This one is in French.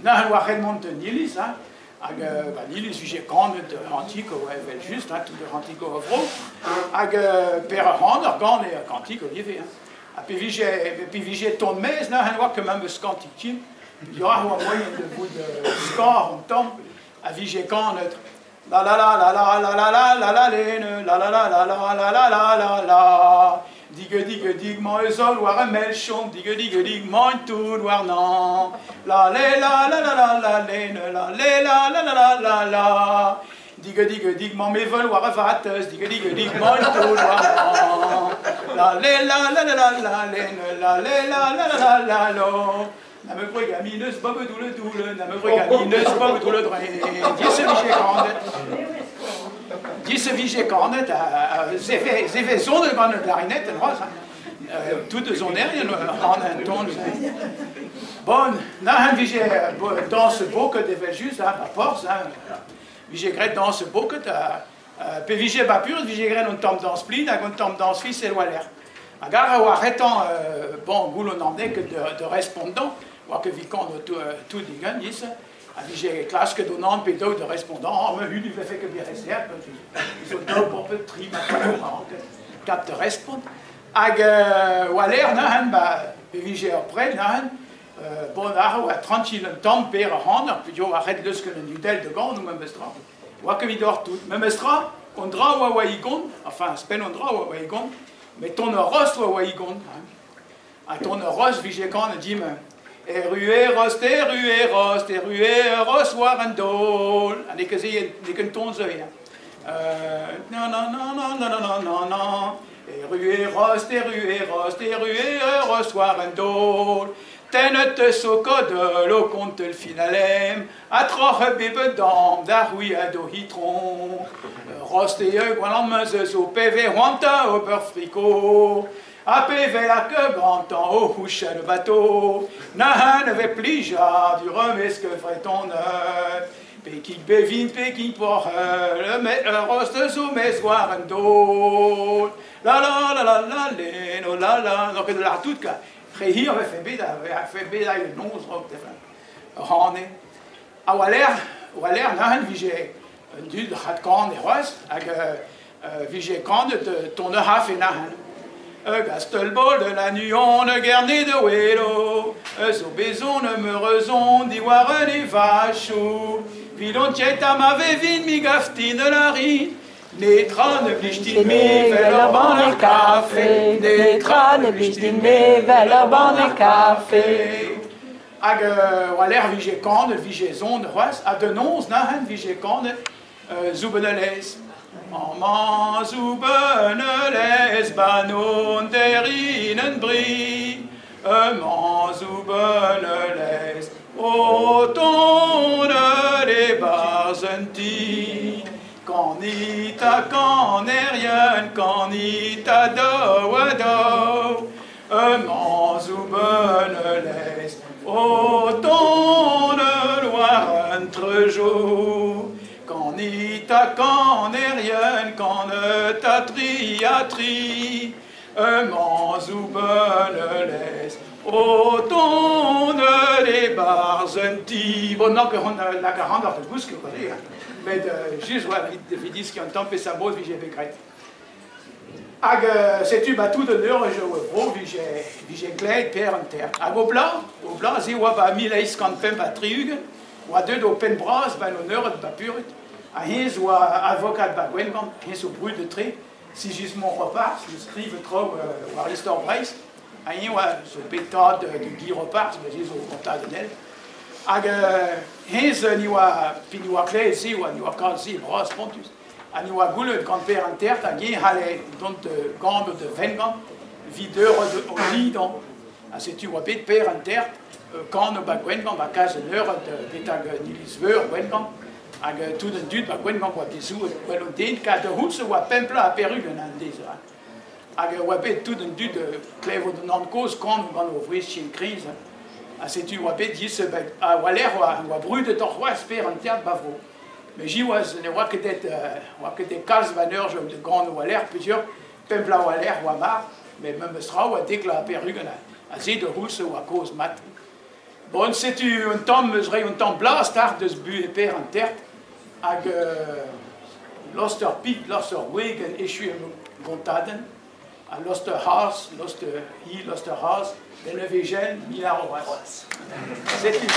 Nahan wa Redmond Nilis, Nilis vige quand antique ou juste, tout de antique au vro, per Hander, gant et antique au livet. Puis vige ton mes, Nahan wa que même scantique, il y aura un moyen de vous de score en temps, à vige quand notre la la la la la la la la la la la la la la la la la la la. Dig, moi zol war a melchon, dig, moi tout war non. La la la la la la la la la la la la. Dig, moi me vol war a vateuse, dig, moi tout war non. La la la la la la la la la. Na me bregaminus bob doule, na me bregaminus bob doule drain. Diese vige cornet, ze fait zone van de clarinette, toute zone aérienne, en un ton. Bon, nahan vige dans ce beau que de juste, pas force, vige grette dans ce beau que pe vige pas pur, vige grette on tombe dans spleen, on tombe dans fils et loaler. Agar ou arrêtant, bon, goulon en que de répondants, ou que vicon tout digan, dis. J'ai classe que donnant pédo de répondants, mais lui fait que bien réserve, ils ont deux pour peu tri, quatre de répondre. Ag Waller, nahan, j'ai après, nahan, bon, à tranquille, temps, père, hand, puis on arrête le ce que le nudel de gant, nous même bestra. Ou que vidor tout, même bestra, on dra ou waïgon, enfin, spen on dra ou waïgon, mais ton rost ou waïgon. À ton rost, j'ai quand on dit, rué rost, war en dol. En ik zie een toon zo ja. Non. Rué rost, war en dol. Ten te socode, lo compte le finalem. A troche bebe dam, da hui a do hitron. Rost gualam zo pv, wanta au beurre fricot. A PV la que grand temps au couche le bateau, nahan avait plija du remes que ferait ton œuf. Pékin bévin, Pékin pour le roste sous mes soirs en dos. La no la, donc de la toute cas. Réhir avait fait béda, le nom, Rane. A Waller, nahan vigé, du Hatkan et Ross, vigé quand de ton haf et nahan. Gastelbol de la nuon, guerné de Welo, zo bezon me rezon, diwaren et vachou, vilon tieta ma vevin mi gaftine la ride, netra ne blichtin mi veler ban le café, netra ne blichtin mi veler ban le café. Ag Waller vige kande, vige zon, a de nons nahen vige kande, zubeneles. En zubeneles banon derinen brie, zubeneles auton les barzenti. Quand ita rien, quand ita do, zubeneles auton loire entre jours. Quand rien, quand ne ta tri, zubeneles, auton les barzenti. Bon, non, que la 40 heures de bouche que vous voyez, mais juste, voilà, il dit qu'il y a un temps, et ça beau, j'ai bégrette. C'est-tu battu de l'heure, je vois, j'ai glade, père en terre. Ag au blanc, c'est où va mileis quand pem patriug, ou à deux d'open bras, ben l'honneur de papure. A hins ou avocat de Bagwengan, hins au bruit de trait, si j'ai mon repas, je scrive trop ou à l'histoire Brace, a hins ou ce pétard de Guy Repart, je dis au comptage de Nel. Ag hins ni wa clé ici ou ni wa calci, bras pontus. A ni wa goule de grand-père en terre, a hins halé donc de gambe de Vengan, videur de lidon. A c'est tu wa pét père en terre, quand no Bagwengan va case l'heure de pétag nilisveur Wengan. Ag tout de suite, Gwen Gang wa bisou, Gwen on den, ka de houtse wa pempla a perru le nandez. Ag wa bet tout de suite, clevo de non cause, quand on va ouvrir chez une crise. A c'est tu wa bet dis, a wa l'air wa brûle de torrois, espère en terre bavo. Mais j'y was, ne wa que des cases vaneurs, de grande wa l'air, plusieurs, pempla wa l'air, wa mar, mais même sera wa décla a perru, a zé de houtse wa cause mat. Bon, c'est-tu un temps blast, de ce but et père en terre, avec l'oster pik, l'oster wig, et échu gontaden, à l'oster haas, l'oster haas, le nevegen, milar oas. C'est tout.